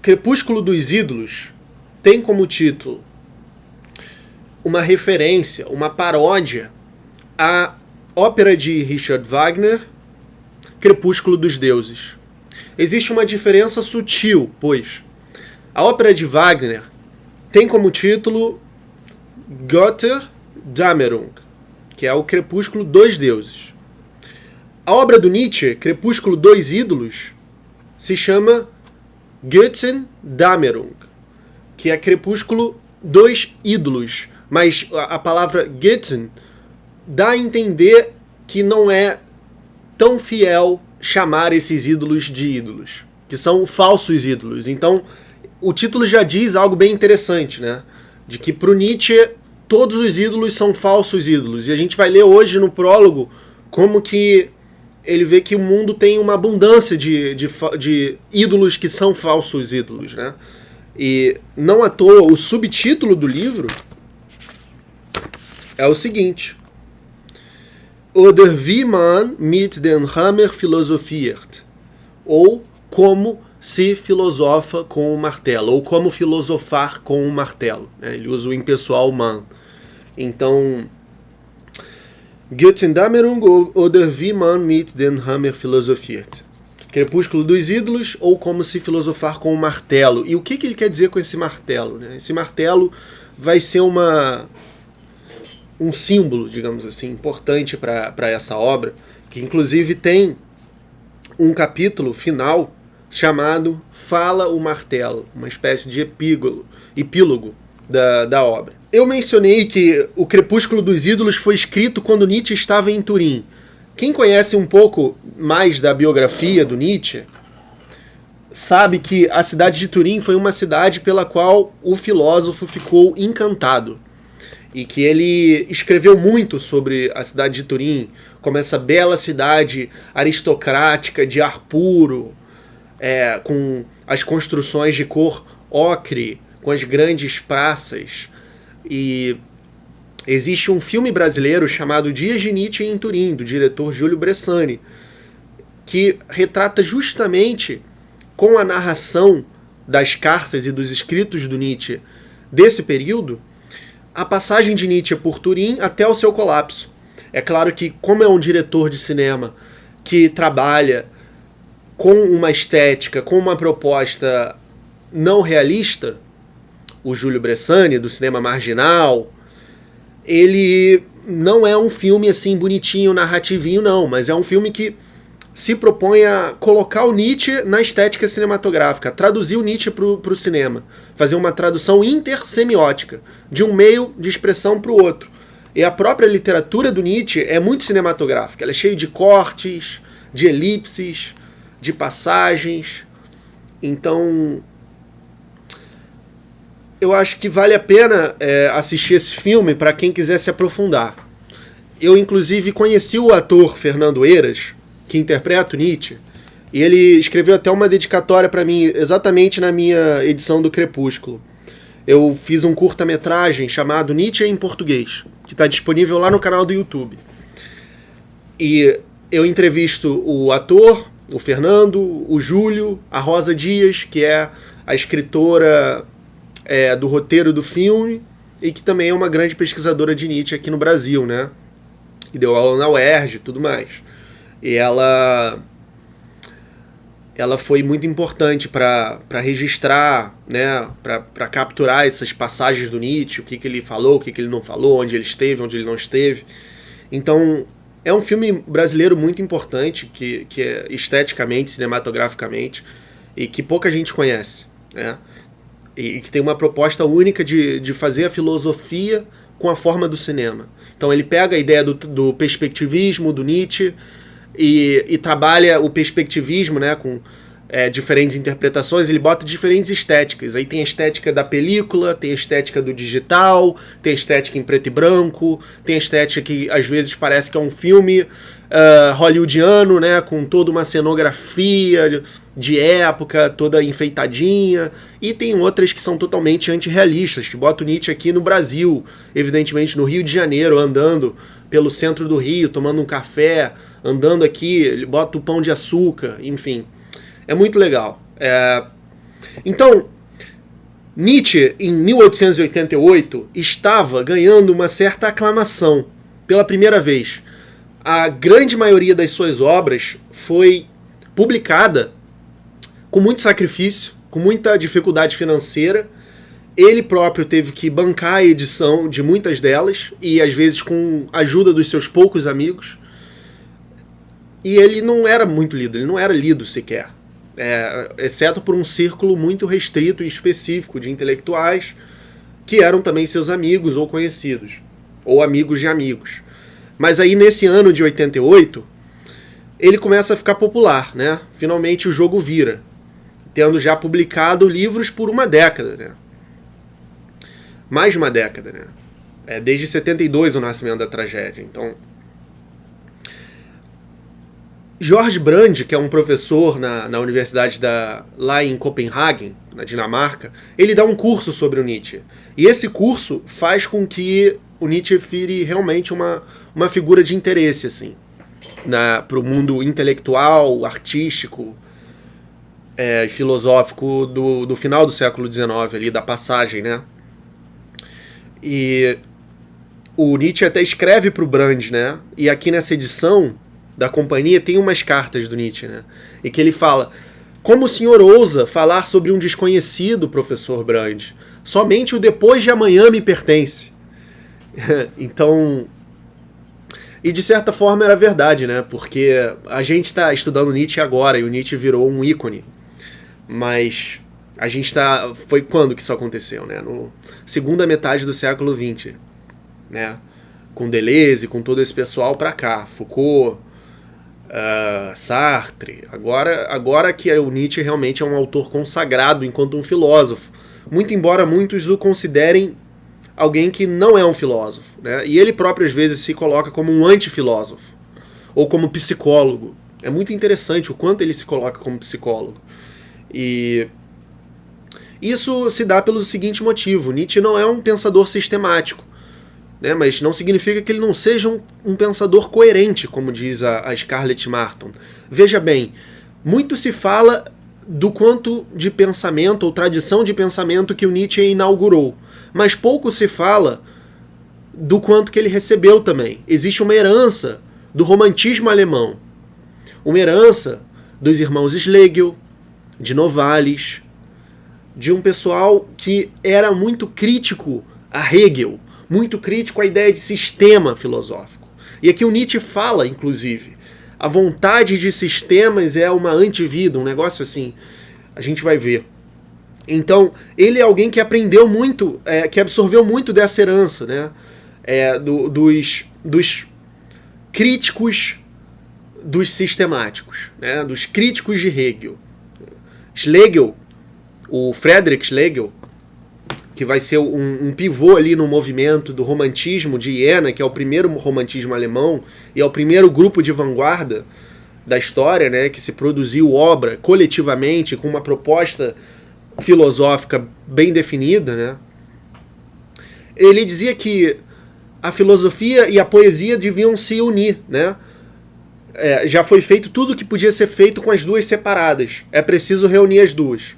Crepúsculo dos Ídolos tem como título uma referência, uma paródia à ópera de Richard Wagner, Crepúsculo dos Deuses. Existe uma diferença sutil, pois a ópera de Wagner tem como título Götterdämmerung, que é o Crepúsculo dos Deuses. A obra do Nietzsche, Crepúsculo dos Ídolos, se chama Götterdämmerung, que é Crepúsculo dos Ídolos. Mas a palavra Götzen dá a entender que não é tão fiel chamar esses ídolos de ídolos, que são falsos ídolos. Então, o título já diz algo bem interessante, né? De que para o Nietzsche todos os ídolos são falsos ídolos. E a gente vai ler hoje no prólogo como que ele vê que o mundo tem uma abundância de ídolos que são falsos ídolos, né? E não à toa o subtítulo do livro é o seguinte: Oder wie man mit den Hammer philosophiert, ou como se filosofa com o martelo, ou como filosofar com o martelo. Ele usa o impessoal man. Então, Götterdämmerung oder wie man mit den Hammer philosophiert. Crepúsculo dos Ídolos, ou como se filosofar com o martelo. E o que ele quer dizer com esse martelo? Né? Esse martelo vai ser um símbolo, digamos assim, importante para essa obra, que inclusive tem um capítulo final chamado Fala o Martelo, uma espécie de epílogo da obra. Eu mencionei que o Crepúsculo dos Ídolos foi escrito quando Nietzsche estava em Turim. Quem conhece um pouco mais da biografia do Nietzsche sabe que a cidade de Turim foi uma cidade pela qual o filósofo ficou encantado. E que ele escreveu muito sobre a cidade de Turim, como essa bela cidade aristocrática, de ar puro, com as construções de cor ocre, com as grandes praças. E existe um filme brasileiro chamado Dias de Nietzsche em Turim, do diretor Júlio Bressani, que retrata justamente, com a narração das cartas e dos escritos do Nietzsche desse período, a passagem de Nietzsche por Turim até o seu colapso. É claro que, como é um diretor de cinema que trabalha com uma estética, com uma proposta não realista, o Júlio Bressani, do cinema marginal, ele não é um filme assim bonitinho, narrativinho, não, mas é um filme que se propõe a colocar o Nietzsche na estética cinematográfica, traduzir o Nietzsche para o cinema, fazer uma tradução intersemiótica, de um meio de expressão para o outro. E a própria literatura do Nietzsche é muito cinematográfica, ela é cheia de cortes, de elipses, de passagens. Então, eu acho que vale a pena assistir esse filme para quem quiser se aprofundar. Eu, inclusive, conheci o ator Fernando Eiras, que interpreta o Nietzsche, e ele escreveu até uma dedicatória para mim, exatamente na minha edição do Crepúsculo. Eu fiz um curta-metragem chamado Nietzsche em Português, que está disponível lá no canal do YouTube. E eu entrevisto o ator, o Fernando, o Júlio, a Rosa Dias, que é a escritora do roteiro do filme, e que também é uma grande pesquisadora de Nietzsche aqui no Brasil, né? Que deu aula na UERJ e tudo mais. E ela foi muito importante para registrar, né, para capturar essas passagens do Nietzsche, o que ele falou, o que ele não falou, onde ele esteve, onde ele não esteve. Então, é um filme brasileiro muito importante, que é esteticamente, cinematograficamente, e que pouca gente conhece, né? E que tem uma proposta única de fazer a filosofia com a forma do cinema. Então ele pega a ideia do perspectivismo, do Nietzsche, e trabalha o perspectivismo, né, com diferentes interpretações. Ele bota diferentes estéticas. Aí tem a estética da película, tem a estética do digital, tem a estética em preto e branco, tem a estética que às vezes parece que é um filme hollywoodiano, né, com toda uma cenografia de época, toda enfeitadinha, e tem outras que são totalmente antirrealistas, que botam Nietzsche aqui no Brasil, evidentemente no Rio de Janeiro, andando pelo centro do Rio, tomando um café, andando aqui, ele bota o Pão de Açúcar, enfim. É muito legal. Então, Nietzsche, em 1888, estava ganhando uma certa aclamação pela primeira vez. A grande maioria das suas obras foi publicada com muito sacrifício, com muita dificuldade financeira. Ele próprio teve que bancar a edição de muitas delas, e às vezes com a ajuda dos seus poucos amigos. E ele não era muito lido, ele não era lido sequer. Exceto por um círculo muito restrito e específico de intelectuais que eram também seus amigos ou conhecidos, ou amigos de amigos. Mas aí nesse ano de 88, ele começa a ficar popular, né? Finalmente o jogo vira, tendo já publicado livros por uma década, né? Mais de uma década, né? Desde 72 o nascimento da tragédia. Então, George Brand, que é um professor na universidade lá em Copenhague, na Dinamarca, ele dá um curso sobre o Nietzsche. E esse curso faz com que o Nietzsche vire realmente uma figura de interesse, assim, para o mundo intelectual, artístico e filosófico do final do século XIX, ali, da passagem, né? E o Nietzsche até escreve para o Brand, né? E aqui nessa edição da companhia tem umas cartas do Nietzsche, né? E que ele fala: como o senhor ousa falar sobre um desconhecido, professor Brand? Somente o depois de amanhã me pertence. Então, e de certa forma era verdade, né? Porque a gente está estudando Nietzsche agora e o Nietzsche virou um ícone. Mas a gente está... Foi quando que isso aconteceu, né? No segunda metade do século XX, né? Com Deleuze, com todo esse pessoal pra cá. Foucault, Sartre. Agora que o Nietzsche realmente é um autor consagrado enquanto um filósofo. Muito embora muitos o considerem alguém que não é um filósofo, né? E ele próprio às vezes se coloca como um antifilósofo ou como psicólogo. É muito interessante o quanto ele se coloca como psicólogo. E isso se dá pelo seguinte motivo: Nietzsche não é um pensador sistemático, né? Mas não significa que ele não seja um pensador coerente, como diz a Scarlett Martin. Veja bem, muito se fala do quanto de pensamento ou tradição de pensamento que o Nietzsche inaugurou, mas pouco se fala do quanto que ele recebeu também. Existe uma herança do romantismo alemão, uma herança dos irmãos Schlegel, de Novalis, de um pessoal que era muito crítico a Hegel, muito crítico à ideia de sistema filosófico. E aqui o Nietzsche fala, inclusive, a vontade de sistemas é uma antivida, um negócio assim, a gente vai ver. Então, ele é alguém que aprendeu muito, que absorveu muito dessa herança, né? Dos críticos dos sistemáticos, né? Dos críticos de Hegel. Schlegel, o Friedrich Schlegel, que vai ser um pivô ali no movimento do romantismo de Iena, que é o primeiro romantismo alemão e é o primeiro grupo de vanguarda da história, né, que se produziu obra coletivamente com uma proposta filosófica bem definida, né? Ele dizia que a filosofia e a poesia deviam se unir, né? Já foi feito tudo o que podia ser feito com as duas separadas. É preciso reunir as duas.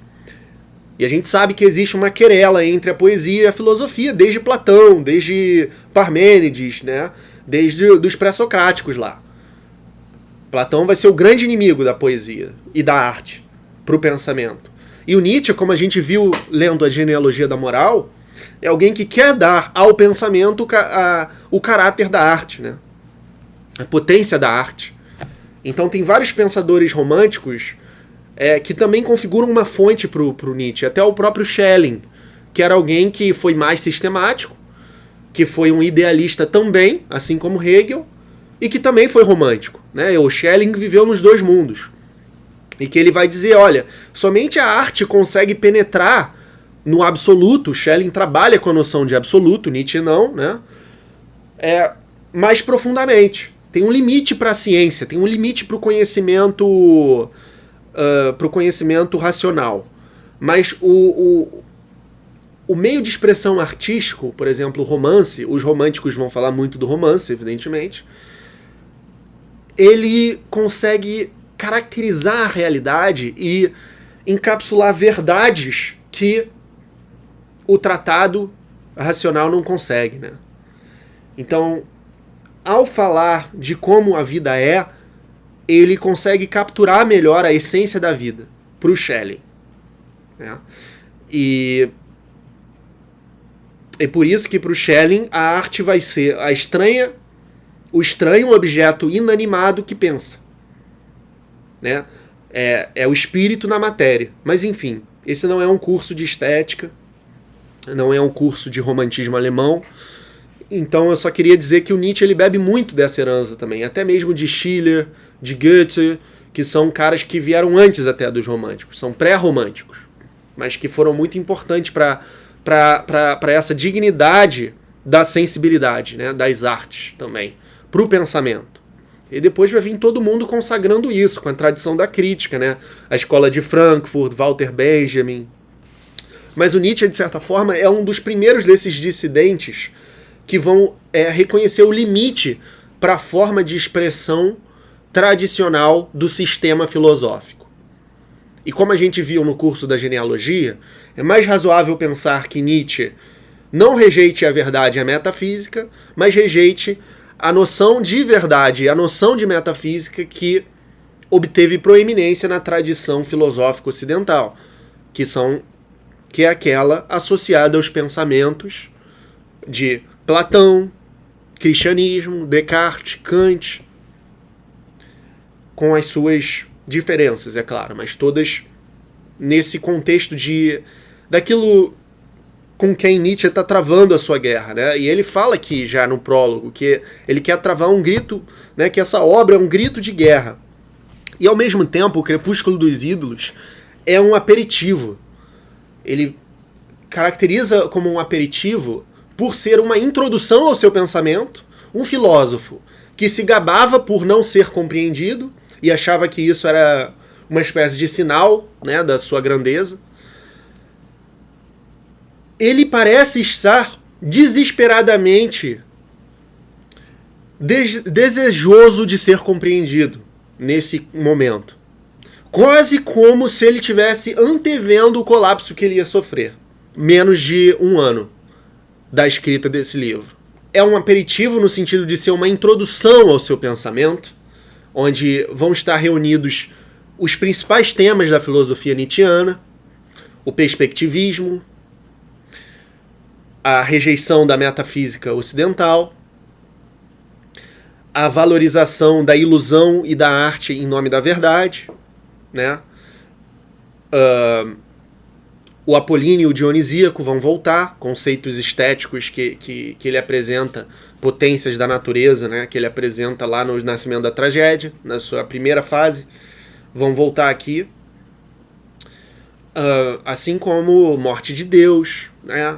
E a gente sabe que existe uma querela entre a poesia e a filosofia, desde Platão, desde Parmênides, né? Desde os pré-socráticos lá. Platão vai ser o grande inimigo da poesia e da arte para o pensamento. E o Nietzsche, como a gente viu lendo a Genealogia da Moral, é alguém que quer dar ao pensamento o caráter da arte, né? A potência da arte. Então tem vários pensadores românticos que também configuram uma fonte para o Nietzsche. Até o próprio Schelling, que era alguém que foi mais sistemático, que foi um idealista também, assim como Hegel, e que também foi romântico, né? O Schelling viveu nos dois mundos. E que ele vai dizer, olha, somente a arte consegue penetrar no absoluto. Schelling trabalha com a noção de absoluto, Nietzsche não, né? Mais profundamente. Tem um limite para a ciência, tem um limite para o conhecimento racional. Mas o meio de expressão artístico, por exemplo, o romance, os românticos vão falar muito do romance, evidentemente, ele consegue caracterizar a realidade e encapsular verdades que o tratado racional não consegue, né? Então, ao falar de como a vida é, ele consegue capturar melhor a essência da vida para o Schelling, né? E é por isso que para o Schelling a arte vai ser o estranho objeto inanimado que pensa, né? É o espírito na matéria. Mas enfim, esse não é um curso de estética, não é um curso de romantismo alemão. Então eu só queria dizer que o Nietzsche ele bebe muito dessa herança também, até mesmo de Schiller, de Goethe, que são caras que vieram antes até dos românticos, são pré-românticos, mas que foram muito importantes para essa dignidade da sensibilidade, né, das artes também, para o pensamento. E depois vai vir todo mundo consagrando isso, com a tradição da crítica, né? A escola de Frankfurt, Walter Benjamin. Mas o Nietzsche, de certa forma, é um dos primeiros desses dissidentes que vão reconhecer o limite para a forma de expressão tradicional do sistema filosófico. E como a gente viu no curso da genealogia, é mais razoável pensar que Nietzsche não rejeite a verdade e a metafísica, mas rejeite a noção de verdade e a noção de metafísica que obteve proeminência na tradição filosófica ocidental, que é aquela associada aos pensamentos de Platão, cristianismo, Descartes, Kant, com as suas diferenças, é claro, mas todas nesse contexto daquilo com quem Nietzsche está travando a sua guerra, né? E ele fala aqui já no prólogo que ele quer travar um grito, né? Que essa obra é um grito de guerra. E ao mesmo tempo, o Crepúsculo dos Ídolos é um aperitivo. Ele caracteriza como um aperitivo por ser uma introdução ao seu pensamento, um filósofo que se gabava por não ser compreendido e achava que isso era uma espécie de sinal, né, da sua grandeza. Ele parece estar desesperadamente desejoso de ser compreendido nesse momento. Quase como se ele estivesse antevendo o colapso que ele ia sofrer. Menos de 1 ano da escrita desse livro. É um aperitivo no sentido de ser uma introdução ao seu pensamento, onde vão estar reunidos os principais temas da filosofia nietzschiana, o perspectivismo, a rejeição da metafísica ocidental, a valorização da ilusão e da arte em nome da verdade, né? O apolíneo e o dionisíaco vão voltar, conceitos estéticos que ele apresenta, potências da natureza, né? Que ele apresenta lá no Nascimento da Tragédia, na sua primeira fase, vão voltar aqui. Assim como Morte de Deus, né?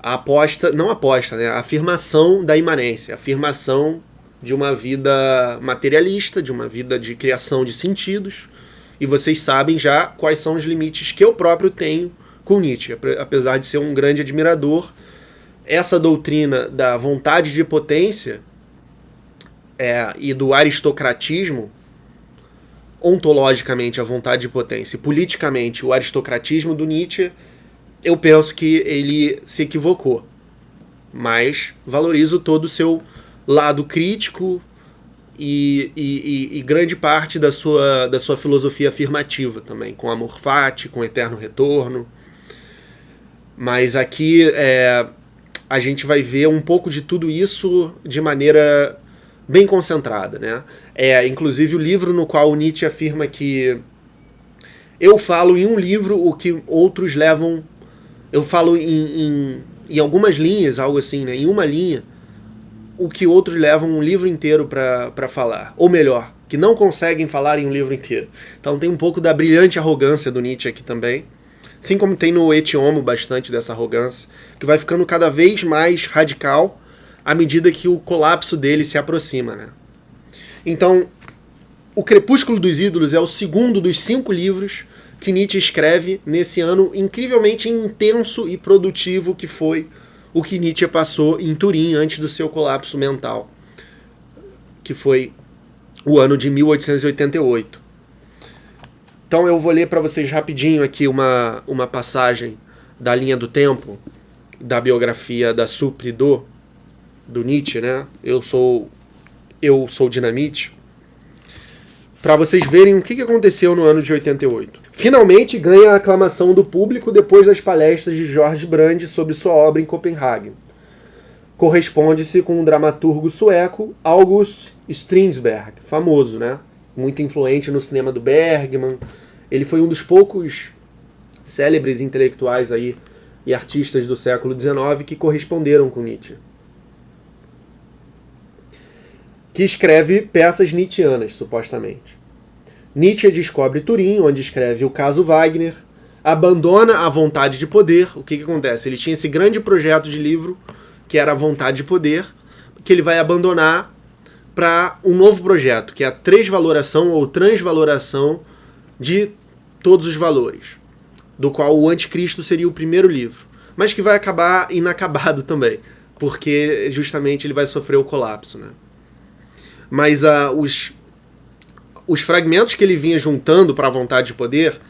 A aposta, não aposta, né? A afirmação da imanência, a afirmação de uma vida materialista, de uma vida de criação de sentidos. E vocês sabem já quais são os limites que eu próprio tenho com Nietzsche. Apesar de ser um grande admirador, essa doutrina da vontade de potência e do aristocratismo, ontologicamente a vontade de potência e politicamente o aristocratismo do Nietzsche, eu penso que ele se equivocou. Mas valorizo todo o seu lado crítico e grande parte da sua filosofia afirmativa também, com Amor Fati, com Eterno Retorno. Mas aqui a gente vai ver um pouco de tudo isso de maneira bem concentrada, né? Inclusive o livro no qual Nietzsche afirma que eu falo em um livro o que outros levam... Eu falo em algumas linhas, algo assim, né? Em uma linha, o que outros levam um livro inteiro para falar. Ou melhor, que não conseguem falar em um livro inteiro. Então tem um pouco da brilhante arrogância do Nietzsche aqui também. Assim como tem no Et Homo bastante dessa arrogância, que vai ficando cada vez mais radical à medida que o colapso dele se aproxima, né? Então, O Crepúsculo dos Ídolos é o segundo dos 5 livros que Nietzsche escreve nesse ano incrivelmente intenso e produtivo que foi o que Nietzsche passou em Turim antes do seu colapso mental, que foi o ano de 1888. Então eu vou ler para vocês rapidinho aqui uma passagem da linha do tempo, da biografia da Supre do Nietzsche, né? Eu sou Dinamite, para vocês verem o que aconteceu no ano de 88. Finalmente ganha a aclamação do público depois das palestras de George Brand sobre sua obra em Copenhague. Corresponde-se com o dramaturgo sueco August Strindberg, famoso, né? Muito influente no cinema do Bergman. Ele foi um dos poucos célebres intelectuais aí e artistas do século XIX que corresponderam com Nietzsche. Que escreve peças nietzschianas, supostamente. Nietzsche descobre Turim, onde escreve o caso Wagner, abandona a vontade de poder. O que acontece? Ele tinha esse grande projeto de livro, que era a vontade de poder, que ele vai abandonar para um novo projeto, que é a tresvaloração ou transvaloração de todos os valores, do qual o Anticristo seria o primeiro livro, mas que vai acabar inacabado também, porque justamente ele vai sofrer o colapso, né? Mas os fragmentos que ele vinha juntando para a vontade de poder,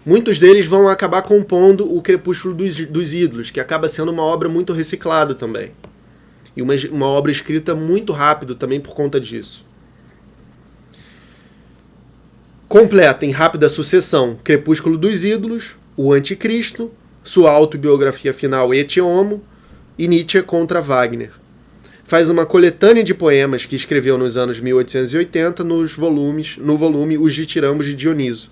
muitos deles vão acabar compondo o Crepúsculo dos Ídolos, que acaba sendo uma obra muito reciclada também. E uma obra escrita muito rápido também por conta disso. Completa em rápida sucessão Crepúsculo dos Ídolos, o Anticristo, sua autobiografia final Et Homo e Nietzsche contra Wagner. Faz uma coletânea de poemas que escreveu nos anos 1880 no volume Os Ditirambos de Dioniso.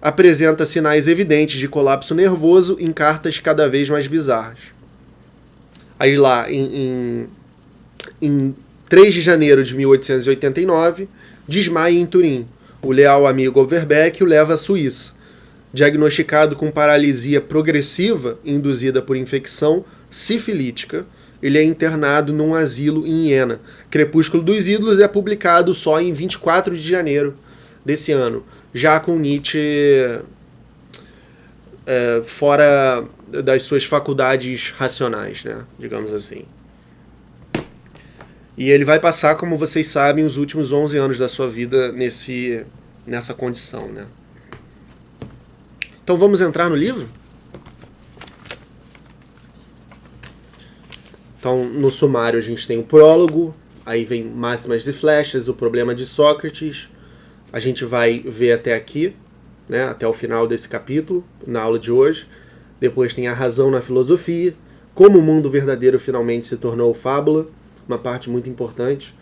Apresenta sinais evidentes de colapso nervoso em cartas cada vez mais bizarras. Aí lá, em 3 de janeiro de 1889, desmaia em Turim. O leal amigo Overbeck o leva à Suíça. Diagnosticado com paralisia progressiva induzida por infecção sifilítica, ele é internado num asilo em Iena. Crepúsculo dos Ídolos é publicado só em 24 de janeiro desse ano, já com Nietzsche fora das suas faculdades racionais, né? Digamos assim. E ele vai passar, como vocês sabem, os últimos 11 anos da sua vida nessa condição, né? Então vamos entrar no livro? Então, no sumário a gente tem o prólogo, aí vem Máximas e Flechas, o problema de Sócrates. A gente vai ver até aqui, né, até o final desse capítulo, na aula de hoje. Depois tem a razão na filosofia, como o mundo verdadeiro finalmente se tornou fábula, uma parte muito importante.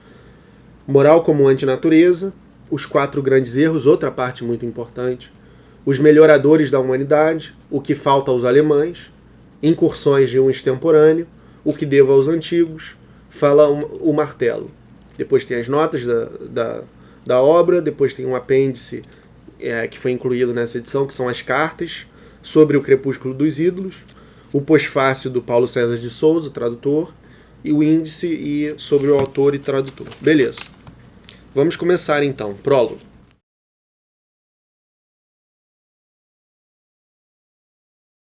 Moral como antinatureza, os 4 grandes erros, outra parte muito importante. Os melhoradores da humanidade, o que falta aos alemães, incursões de um extemporâneo, o que devo aos antigos, fala o martelo. Depois tem as notas da obra, depois tem um apêndice que foi incluído nessa edição, que são as cartas sobre o Crepúsculo dos Ídolos, o pós-fácil do Paulo César de Souza, tradutor, e o índice sobre o autor e tradutor. Beleza. Vamos começar então. Prólogo.